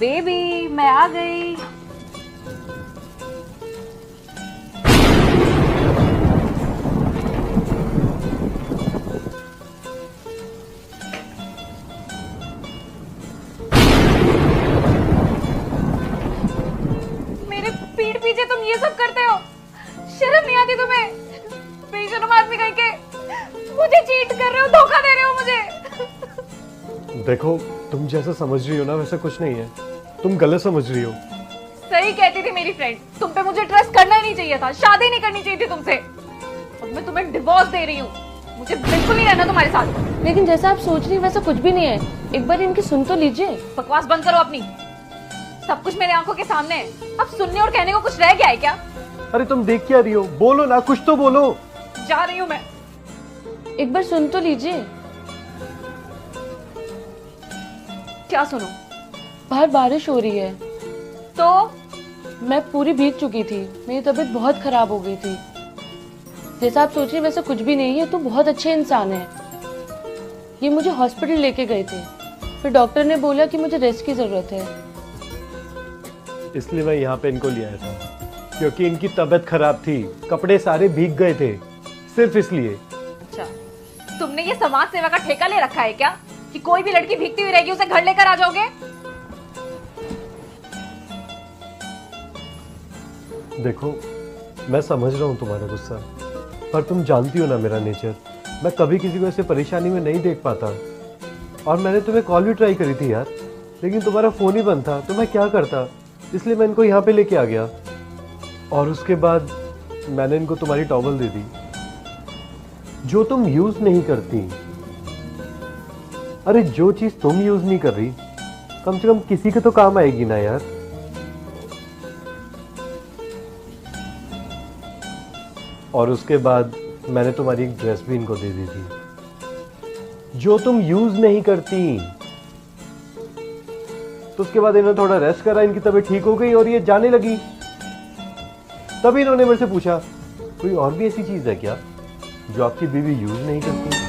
Baby मैं आ गई। मेरे पीठ पीछे तुम ये सब करते हो, शर्म नहीं आती तुम्हें? बेशरम आदमी कहीं के मुझे चीट कर रहे हो, धोखा दे रहे हो मुझे। देखो तुम जैसा समझ रही हो ना वैसा कुछ नहीं है, तुम गलत समझ रही हो। सही कहती थी मेरी फ्रेंड, तुम पे मुझे ट्रस्ट करना ही नहीं चाहिए था, शादी नहीं करनी चाहिए थी तुमसे। अब मैं तुम्हें डिवोर्स दे रही हूँ, मुझे बिल्कुल नहीं रहना तुम्हारे साथ। लेकिन जैसा आप सोच रही हैं वैसा कुछ भी नहीं है, एक बार इनकी सुन तो लीजिए। बकवास बंद करो अपनी, सब कुछ मेरे आंखों के सामने है। अब सुनने और कहने को कुछ रह गया है क्या? अरे तुम देख क्या रही हो, बोलो ना, कुछ तो बोलो। जा रही हूँ मैं। एक बार सुन तो लीजिए। क्या सुनो? बाहर बारिश हो रही है। तो मैं पूरी भीग चुकी थी, मेरी तबीयत बहुत खराब हो गई थी। जैसा आप सोच रही हैं वैसा कुछ भी नहीं है, तो बहुत अच्छे इंसान है। ये मुझे हॉस्पिटल लेके गए थे, फिर डॉक्टर ने बोला कि मुझे रेस्ट की जरूरत है। इसलिए मैं यहाँ पे इनको ले आया था, क्योंकि इनकी तबीयत खराब थी, कपड़े सारे भीग गए थे, सिर्फ इसलिए। अच्छा, तुमने ये समाज सेवा का ठेका ले रखा है क्या कि कोई भी लड़की भीगती हुई रहेगी उसे घर लेकर आ जाओगे? देखो मैं समझ रहा हूँ तुम्हारा गुस्सा, पर तुम जानती हो ना मेरा नेचर, मैं कभी किसी को ऐसे परेशानी में नहीं देख पाता। और मैंने तुम्हें कॉल भी ट्राई करी थी यार, लेकिन तुम्हारा फ़ोन ही बंद था, तो मैं क्या करता। इसलिए मैं इनको यहाँ पे लेके आ गया, और उसके बाद मैंने इनको तुम्हारी टॉवल दे दी जो तुम यूज़ नहीं करती। अरे जो चीज़ तुम यूज़ नहीं कर रही, कम से कम किसी के तो काम आएगी ना यार। और उसके बाद मैंने तुम्हारी एक ड्रेस भी इनको दे दी थी जो तुम यूज नहीं करती। तो उसके बाद इन्होंने थोड़ा रेस्ट करा, इनकी तबीयत ठीक हो गई और ये जाने लगी। तभी इन्होंने मेरे से पूछा कोई और भी ऐसी चीज है क्या जो आपकी बीवी यूज नहीं करती।